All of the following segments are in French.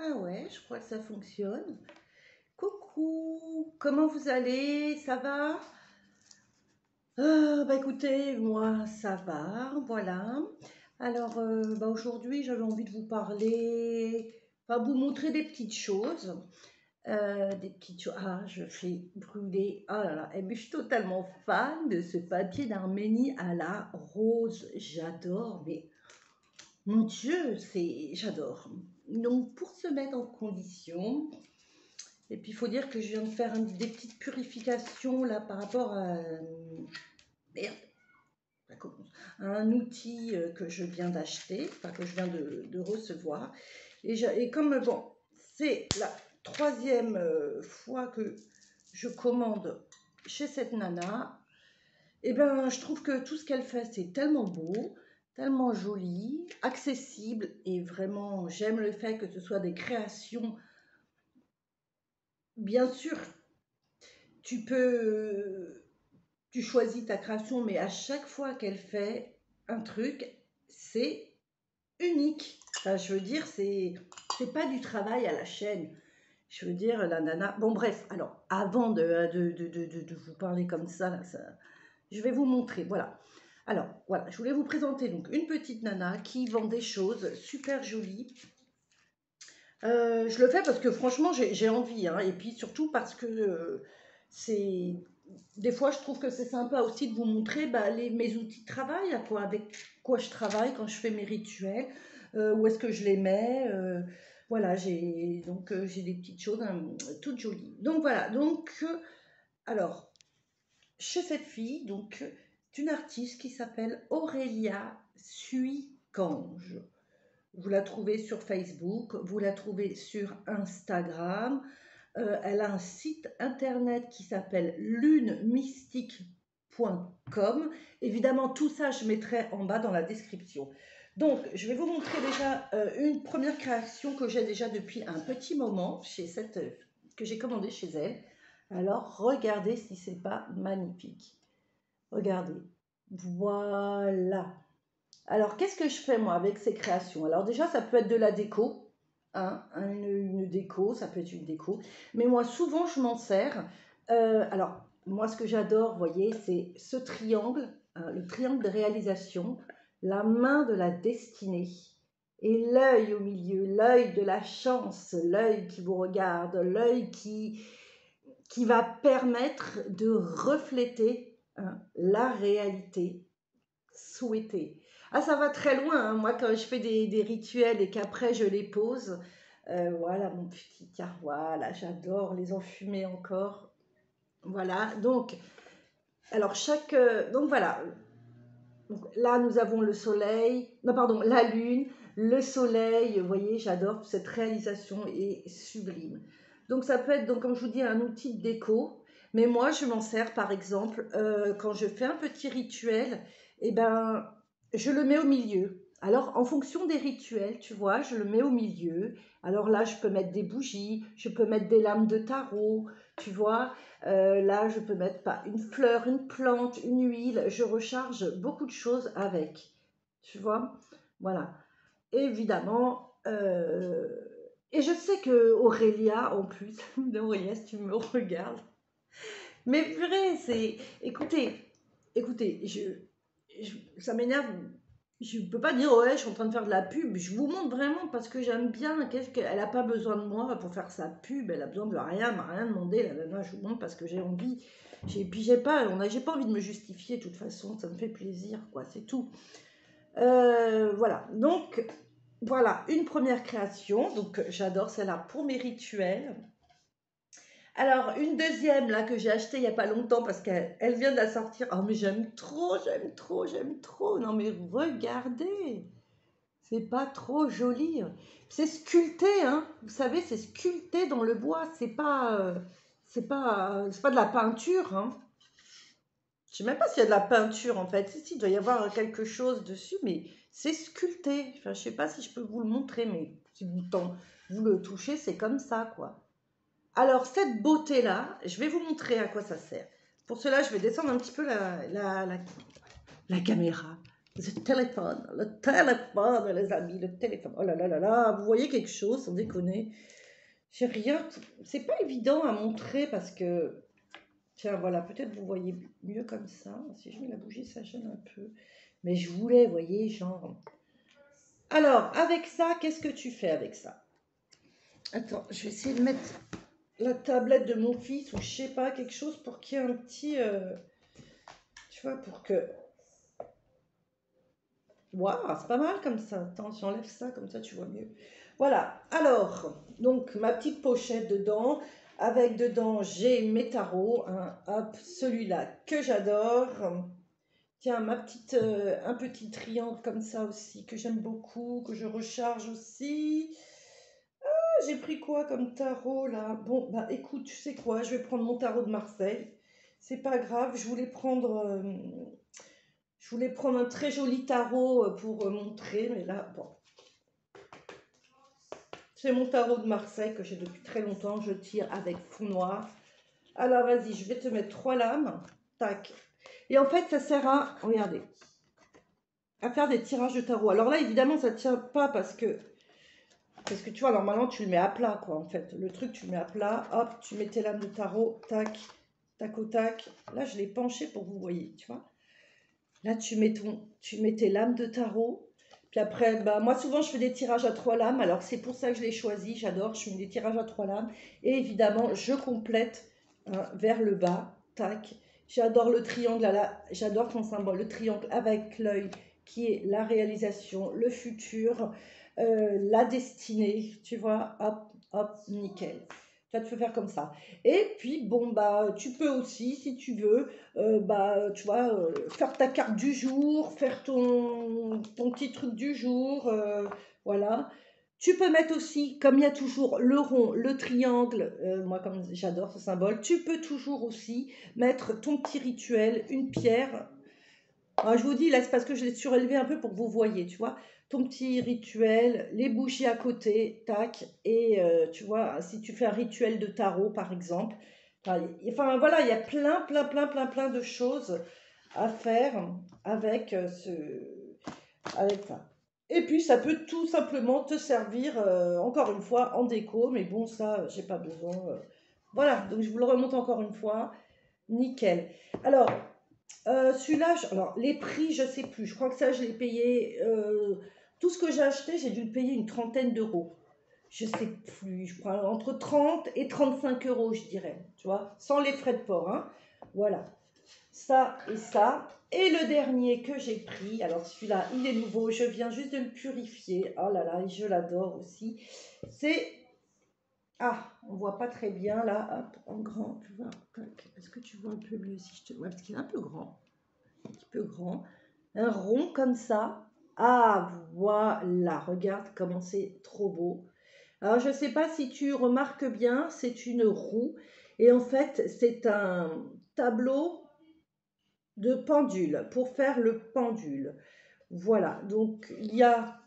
Ah ouais, je crois que ça fonctionne. Coucou, comment vous allez? Ça va? Bah écoutez, moi ça va, voilà. Alors aujourd'hui j'avais envie de vous parler, enfin vous montrer des petites choses. Des petites choses. Ah, je fais brûler. Ah là là, et puis je suis totalement fan de ce papier d'Arménie à la rose. J'adore, mais mon Dieu, j'adore. Donc pour se mettre en condition. Et puis il faut dire que je viens de faire des petites purifications là par rapport à, merde, ça commence. À un outil que je viens d'acheter, enfin que je viens de recevoir. Et comme bon, c'est la troisième fois que je commande chez cette nana, et ben je trouve que tout ce qu'elle fait c'est tellement beau, tellement joli, accessible et vraiment j'aime le fait que ce soit des créations. Bien sûr, tu peux, tu choisis ta création, mais à chaque fois qu'elle fait un truc, c'est unique. Enfin, je veux dire, c'est pas du travail à la chaîne. Je veux dire, la nana. Bon, bref, alors, avant de vous parler comme ça, là, je vais vous montrer. Voilà. Alors, voilà, je voulais vous présenter donc une petite nana qui vend des choses super jolies. Je le fais parce que franchement, j'ai envie, hein, et puis surtout parce que c'est des fois, je trouve que c'est sympa aussi de vous montrer bah, mes outils de travail, avec quoi je travaille quand je fais mes rituels, où est-ce que je les mets. Voilà, j'ai des petites choses toutes jolies. Donc voilà, alors, chez cette fille, c'est une artiste qui s'appelle Aurélia Suicange. Vous la trouvez sur Facebook, vous la trouvez sur Instagram. Elle a un site internet qui s'appelle lunemystique.com. Évidemment, tout ça, je mettrai en bas dans la description. Donc, je vais vous montrer déjà une première création que j'ai déjà depuis un petit moment que j'ai commandée chez elle. Alors, regardez si c'est pas magnifique. Regardez. Voilà. Alors, qu'est-ce que je fais moi avec ces créations? Alors déjà, ça peut être de la déco, hein, une déco, ça peut être une déco. Mais moi, souvent, je m'en sers. Alors, moi, ce que j'adore, vous voyez, c'est ce triangle, hein, le triangle de réalisation, la main de la destinée et l'œil au milieu, l'œil de la chance, l'œil qui vous regarde, l'œil qui va permettre de refléter, hein, la réalité souhaitée. Ah, ça va très loin, hein. Moi, quand je fais des rituels et qu'après je les pose, voilà mon petit car, voilà, j'adore les enfumer encore. Voilà, donc, alors donc voilà, donc, là nous avons le soleil, non pardon, la lune, le soleil, vous voyez, j'adore, cette réalisation est sublime. Donc ça peut être, donc, comme je vous dis, un outil de déco, mais moi je m'en sers par exemple quand je fais un petit rituel, et ben je le mets au milieu. Alors en fonction des rituels, tu vois, je le mets au milieu. Alors là, je peux mettre des bougies, je peux mettre des lames de tarot, tu vois. Là, je peux mettre pas une fleur, une plante, une huile. Je recharge beaucoup de choses avec. Tu vois? Voilà. Évidemment. Et je sais que Aurélia, en plus, Aurélia, si tu me regardes. Mais purée, c'est. Écoutez, ça m'énerve. Je ne peux pas dire, ouais, je suis en train de faire de la pub. Je vous montre vraiment parce que j'aime bien. Elle n'a pas besoin de moi pour faire sa pub. Elle a besoin de rien, elle m'a rien demandé. La nana, je vous montre parce que j'ai envie. Puis j'ai pas envie de me justifier de toute façon. Ça me fait plaisir, quoi. C'est tout. Voilà. Donc, voilà, une première création. Donc, j'adore celle-là pour mes rituels. Alors, une deuxième là que j'ai achetée il n'y a pas longtemps parce qu'elle vient de la sortir. Oh, mais j'aime trop, j'aime trop, j'aime trop. Non, mais regardez, c'est pas trop joli. C'est sculpté, hein. Vous savez, c'est sculpté dans le bois. C'est pas de la peinture, hein. Je sais même pas s'il y a de la peinture en fait. Si, il doit y avoir quelque chose dessus, mais c'est sculpté. Enfin, je sais pas si je peux vous le montrer, mais si vous le touchez, c'est comme ça, quoi. Alors, cette beauté-là, je vais vous montrer à quoi ça sert. Pour cela, je vais descendre un petit peu la caméra. le téléphone, les amis, le téléphone. Oh là là là là, vous voyez quelque chose, sans déconner. J'ai rien, c'est pas évident à montrer parce que, tiens, voilà, peut-être vous voyez mieux comme ça. Si je mets la bougie, ça gêne un peu. Mais je voulais, vous voyez, genre. Alors, avec ça, qu'est-ce que tu fais avec ça? Attends, je vais essayer de mettre la tablette de mon fils ou je sais pas, quelque chose pour qu'il y ait un petit. Tu vois, pour que. Waouh, c'est pas mal comme ça. Attends, j'enlève ça, comme ça tu vois mieux. Voilà, alors, donc ma petite pochette dedans. Avec dedans, j'ai mes tarots. Hein, hop, celui-là que j'adore. Tiens, un petit triangle comme ça aussi, que j'aime beaucoup, que je recharge aussi. Ah, j'ai pris quoi comme tarot là? Bon, bah écoute, tu sais quoi, je vais prendre mon tarot de Marseille. C'est pas grave, je voulais prendre un très joli tarot pour montrer, mais là, bon. C'est mon tarot de Marseille que j'ai depuis très longtemps, je tire avec fond noir. Alors vas-y, je vais te mettre 3 lames. Tac. Et en fait, ça sert à, regardez, à faire des tirages de tarot. Alors là, évidemment, ça ne tient pas parce que tu vois, normalement, tu le mets à plat, quoi, en fait. Le truc, tu le mets à plat, hop, tu mets tes lames de tarot, tac, tac au tac. Là, je l'ai penché pour que vous voyez, tu vois. Là, tu mets tes lames de tarot. Puis après, bah, moi, souvent, je fais des tirages à 3 lames. Alors, c'est pour ça que je l'ai choisi. J'adore, je fais des tirages à 3 lames. Et évidemment, je complète hein, vers le bas, tac. J'adore le triangle, là, j'adore ton symbole, le triangle avec l'œil qui est la réalisation, le futur, la destinée, tu vois, hop, hop, nickel. Tu peux faire comme ça. Et puis, bon, bah, tu peux aussi, si tu veux, bah, tu vois, faire ta carte du jour, faire ton petit truc du jour, voilà. Tu peux mettre aussi, comme il y a toujours le rond, le triangle, moi comme j'adore ce symbole, tu peux toujours aussi mettre ton petit rituel, une pierre. Alors, je vous dis, là, c'est parce que je l'ai surélevé un peu pour que vous voyez, tu vois. Ton petit rituel, les bougies à côté, tac. Et tu vois, si tu fais un rituel de tarot, par exemple. Enfin, voilà, il y a plein de choses à faire avec, avec ça. Et puis, ça peut tout simplement te servir, encore une fois, en déco. Mais bon, ça, j'ai pas besoin. Voilà, donc je vous le remonte encore une fois. Nickel. Alors, celui-là, alors les prix, je sais plus. Je crois que ça, je l'ai payé. Tout ce que j'ai acheté, j'ai dû le payer une trentaine d'euros. Je sais plus. Je crois entre 30 et 35 euros, je dirais. Tu vois, sans les frais de port. Hein. Voilà. Ça et ça. Et le dernier que j'ai pris, alors celui-là, il est nouveau. Je viens juste de le purifier. Oh là là, je l'adore aussi. C'est ah, on voit pas très bien là, hop, en grand, tu vois. Est-ce que tu vois un peu mieux si je te vois parce qu'il est un peu grand, un petit peu grand. Un rond comme ça. Ah, voilà, regarde comment c'est trop beau. Alors, je ne sais pas si tu remarques bien, c'est une roue. Et en fait, c'est un tableau de pendule pour faire le pendule. Voilà, donc il y a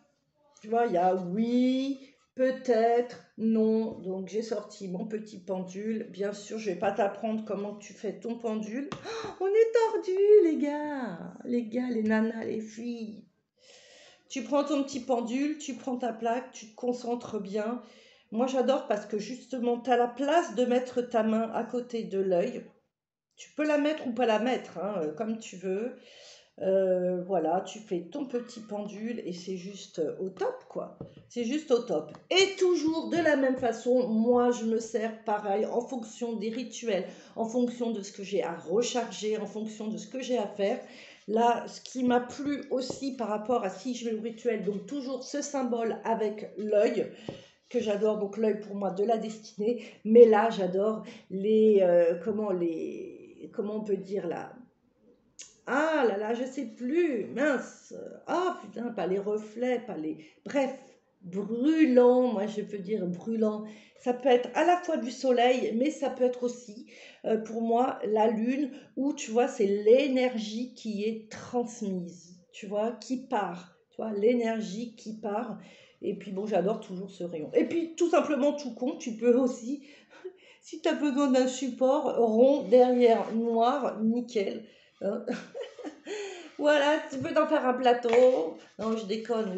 tu vois, il y a oui, peut-être, non. Donc j'ai sorti mon petit pendule. Bien sûr, je ne vais pas t'apprendre comment tu fais ton pendule. Oh, on est tordus, les gars. Les gars, les nanas, les filles. Tu prends ton petit pendule, tu prends ta plaque, tu te concentres bien. Moi, j'adore parce que justement, tu as la place de mettre ta main à côté de l'œil. Tu peux la mettre ou pas la mettre, hein, comme tu veux. Voilà, tu fais ton petit pendule et c'est juste au top, quoi. C'est juste au top. Et toujours de la même façon, moi, je me sers pareil en fonction des rituels, en fonction de ce que j'ai à recharger, en fonction de ce que j'ai à faire. Là, ce qui m'a plu aussi par rapport à si je vais au rituel, donc toujours ce symbole avec l'œil, que j'adore, donc l'œil pour moi de la destinée, mais là, j'adore comment on peut dire là, ah là là, je sais plus, mince. Ah putain, pas les reflets, pas les. Bref, brûlant, moi je peux dire brûlant. Ça peut être à la fois du soleil, mais ça peut être aussi, pour moi, la lune, où tu vois, c'est l'énergie qui est transmise, tu vois, qui part, tu vois, l'énergie qui part. Et puis bon, j'adore toujours ce rayon. Et puis tout simplement, tout con, tu peux aussi, si tu as besoin d'un support rond derrière noir, nickel. Hein. Voilà, tu peux t'en faire un plateau. Non, je déconne,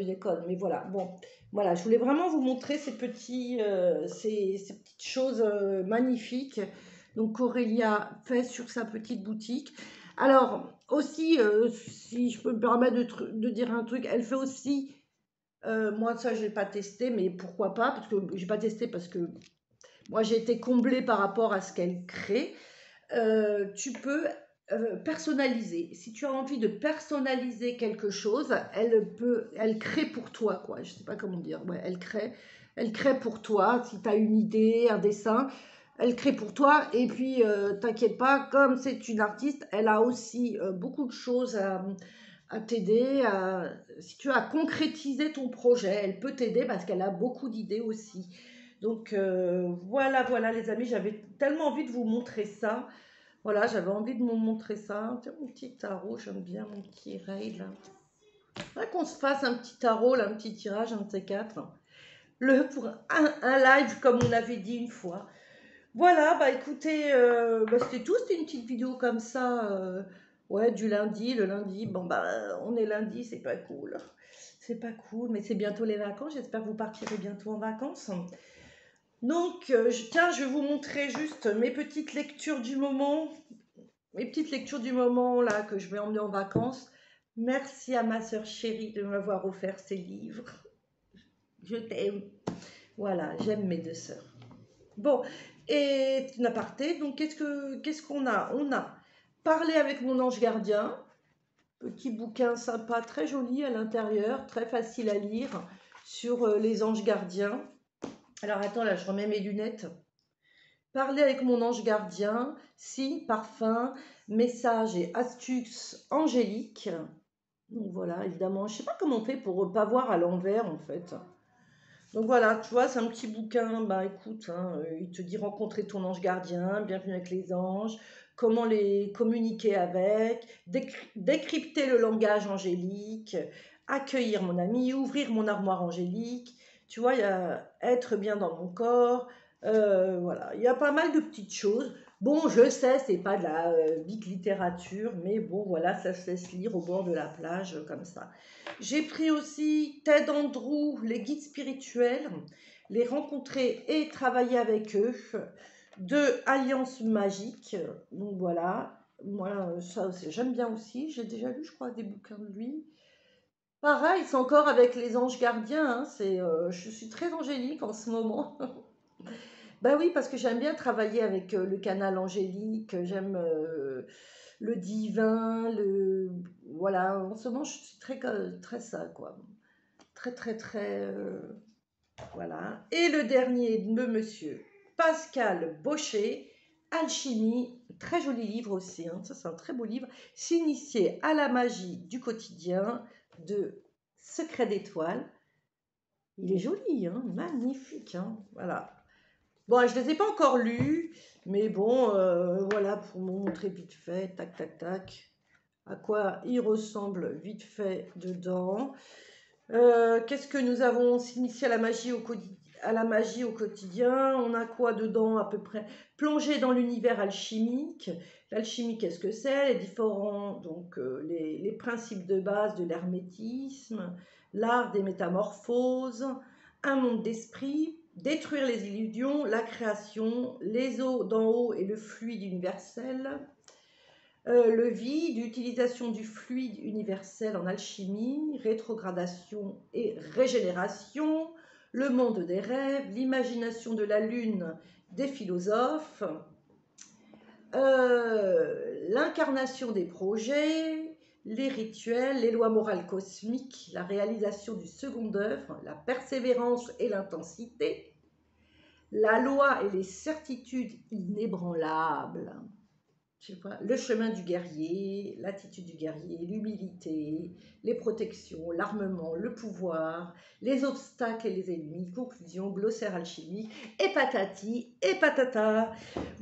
mais voilà. Bon, voilà, je voulais vraiment vous montrer ces petites choses magnifiques. Donc, qu'Aurélia fait sur sa petite boutique. Alors, aussi, si je peux me permettre de dire un truc, elle fait aussi, moi, ça, je n'ai pas testé, mais pourquoi pas? Parce que j'ai pas testé parce que moi, j'ai été comblée par rapport à ce qu'elle crée. Tu peux personnaliser. Si tu as envie de personnaliser quelque chose, elle crée pour toi, quoi. Je sais pas comment dire. Ouais, elle crée pour toi. Si tu as une idée, un dessin, elle crée pour toi. Et puis, t'inquiète pas, comme c'est une artiste, elle a aussi beaucoup de choses à t'aider. Si tu as concrétisé ton projet, elle peut t'aider parce qu'elle a beaucoup d'idées aussi. Donc voilà, voilà les amis, j'avais tellement envie de vous montrer ça. Voilà, j'avais envie de vous montrer ça. Tiens, mon petit tarot, j'aime bien mon petit rail là. Faudrait qu'on se fasse un petit tarot, là, un petit tirage, un de ces quatre. Pour un live comme on avait dit une fois. Voilà, bah écoutez, c'était tout, c'était une petite vidéo comme ça. Ouais, du lundi, le lundi. Bon bah on est lundi, c'est pas cool. C'est pas cool, mais c'est bientôt les vacances. J'espère que vous partirez bientôt en vacances. Donc, tiens, je vais vous montrer juste mes petites lectures du moment. Mes petites lectures du moment, là, que je vais emmener en vacances. Merci à ma sœur chérie de m'avoir offert ces livres. Je t'aime. Voilà, j'aime mes deux sœurs. Bon, et une aparté, donc qu'est-ce qu'on a? On a Parlé avec mon ange gardien. Petit bouquin sympa, très joli à l'intérieur, très facile à lire sur les anges gardiens. Alors attends, là, je remets mes lunettes. Parler avec mon ange gardien, signes, parfums, messages et astuces angéliques. Donc voilà, évidemment, je ne sais pas comment on fait pour ne pas voir à l'envers en fait. Donc voilà, tu vois, c'est un petit bouquin, bah écoute, hein, il te dit rencontrer ton ange gardien, bienvenue avec les anges, comment les communiquer avec, décrypter le langage angélique, accueillir mon ami, ouvrir mon armoire angélique, tu vois, il y a être bien dans mon corps, voilà, il y a pas mal de petites choses. Bon, je sais, c'est pas de la big littérature, mais bon, voilà, ça se laisse lire au bord de la plage, comme ça. J'ai pris aussi Ted Andrew, les guides spirituels, les rencontrer et travailler avec eux, de Alliance Magique. Donc voilà, moi ça j'aime bien aussi. J'ai déjà lu, je crois, des bouquins de lui. Pareil, c'est encore avec les anges gardiens. Hein, je suis très angélique en ce moment. Ben oui, parce que j'aime bien travailler avec le canal angélique. J'aime le divin, voilà. En ce moment, je suis très ça, quoi. Très, très, très. Voilà. Et le dernier de monsieur Pascal Baucher, Alchimie, très joli livre aussi, hein, ça c'est un très beau livre. S'initier à la magie du quotidien de Secret d'étoiles. Il est joli, hein, magnifique. Hein, voilà. Bon, je ne les ai pas encore lus, mais bon, voilà, pour vous montrer vite fait, tac, tac, tac, à quoi il ressemble vite fait dedans. Qu'est-ce que nous avons s'initier à la magie au quotidien? On a quoi dedans à peu près? Plonger dans l'univers alchimique. L'alchimie, qu'est-ce que c'est? Les différents, donc les principes de base de l'hermétisme, l'art des métamorphoses, un monde d'esprit, détruire les illusions, la création, les eaux d'en haut et le fluide universel. Le vide, utilisation du fluide universel en alchimie, rétrogradation et régénération, le monde des rêves, l'imagination de la lune des philosophes, l'incarnation des projets, les rituels, les lois morales cosmiques, la réalisation du second œuvre, la persévérance et l'intensité, la loi et les certitudes inébranlables. Je sais pas, le chemin du guerrier, l'attitude du guerrier, l'humilité, les protections, l'armement, le pouvoir, les obstacles et les ennemis, conclusion, glossaire alchimique, et patati et patata.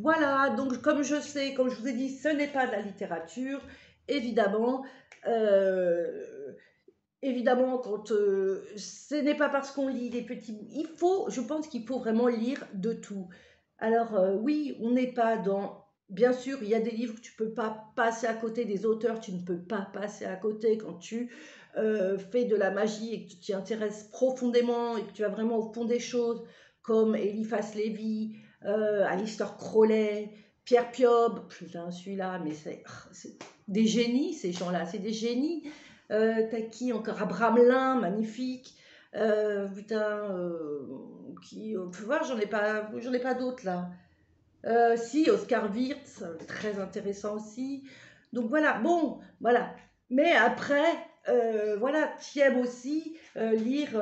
Voilà, donc comme je sais, comme je vous ai dit, ce n'est pas de la littérature, évidemment. Évidemment, quand ce n'est pas parce qu'on lit des petits... je pense qu'il faut vraiment lire de tout. Alors oui, on n'est pas dans Bien sûr, il y a des livres que tu peux pas passer à côté, des auteurs, tu ne peux pas passer à côté quand tu fais de la magie et que tu t'y intéresses profondément et que tu vas vraiment au fond des choses, comme Eliphas Lévy, Aleister Crowley, Pierre Piob, putain, celui-là, mais c'est des génies, ces gens-là, c'est des génies. T'as qui encore? Abraham Lin, magnifique. Putain, faut voir, j'en ai pas d'autres là. Si, Oscar Wirtz, très intéressant aussi. Donc voilà, bon, voilà. Mais après, voilà, tu aimes aussi lire.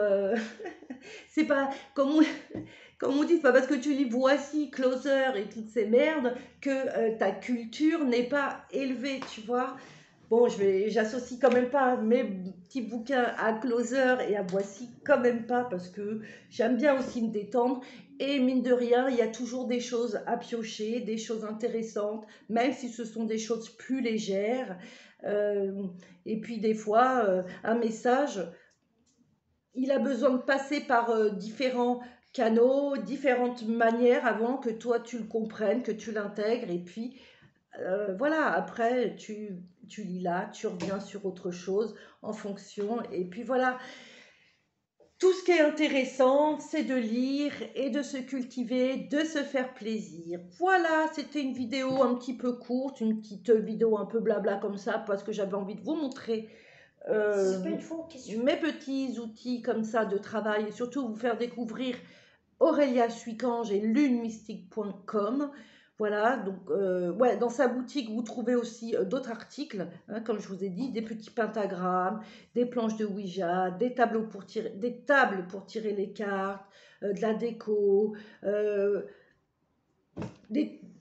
C'est pas, comme on dit, c'est pas parce que tu lis Voici, Closer et toutes ces merdes que ta culture n'est pas élevée, tu vois. Bon, j'associe quand même pas mes petits bouquins à Closer et à Voici, quand même pas, parce que j'aime bien aussi me détendre. Et mine de rien, il y a toujours des choses à piocher, des choses intéressantes, même si ce sont des choses plus légères. Euh, et puis des fois, un message, il a besoin de passer par différents canaux, différentes manières avant que toi tu le comprennes, que tu l'intègres. Et puis voilà, après, tu lis là, tu reviens sur autre chose en fonction. Et puis voilà, tout ce qui est intéressant, c'est de lire et de se cultiver, de se faire plaisir. Voilà, c'était une vidéo un petit peu courte, une petite vidéo un peu blabla comme ça, parce que j'avais envie de vous montrer mes petits outils comme ça de travail, et surtout vous faire découvrir Aurélia Suicange et lunemystique.com. Voilà, donc ouais, dans sa boutique, vous trouvez aussi d'autres articles, hein, comme je vous ai dit, des petits pentagrammes, des planches de Ouija, des tables pour tirer les cartes, de la déco,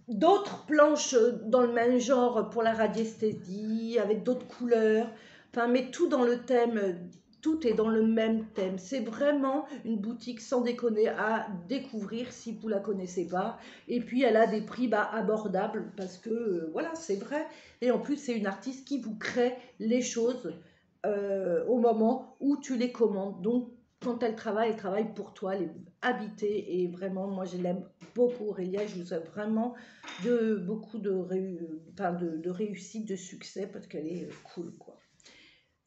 d'autres planches dans le même genre pour la radiesthésie, avec d'autres couleurs, enfin, mais tout dans le thème, tout est dans le même thème. C'est vraiment une boutique sans déconner à découvrir si vous la connaissez pas. Et puis elle a des prix abordables parce que voilà, c'est vrai. Et en plus, c'est une artiste qui vous crée les choses au moment où tu les commandes. Donc, quand elle travaille pour toi, elle est habitée. Et vraiment, moi, je l'aime beaucoup, Aurélia. Je vous souhaite vraiment beaucoup de réussite, de succès, parce qu'elle est cool, quoi.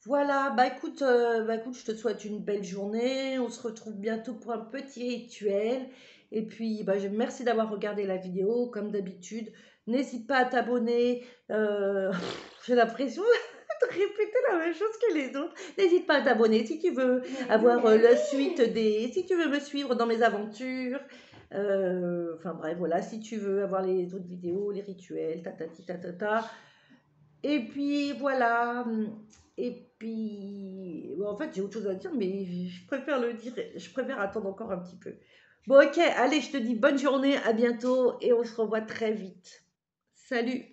Voilà, bah écoute, je te souhaite une belle journée. On se retrouve bientôt pour un petit rituel. Et puis, bah, merci d'avoir regardé la vidéo, comme d'habitude. N'hésite pas à t'abonner. J'ai l'impression de répéter la même chose que les autres. N'hésite pas à t'abonner si tu veux avoir la suite si tu veux me suivre dans mes aventures. Enfin bref, voilà, si tu veux avoir les autres vidéos, les rituels, tatati tatata. Et puis voilà. Et puis, bon, en fait, j'ai autre chose à dire, mais je préfère le dire, je préfère attendre encore un petit peu. Bon, ok, allez, je te dis bonne journée, à bientôt et on se revoit très vite. Salut!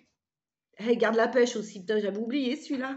Hey, garde la pêche aussi, putain, j'avais oublié celui-là.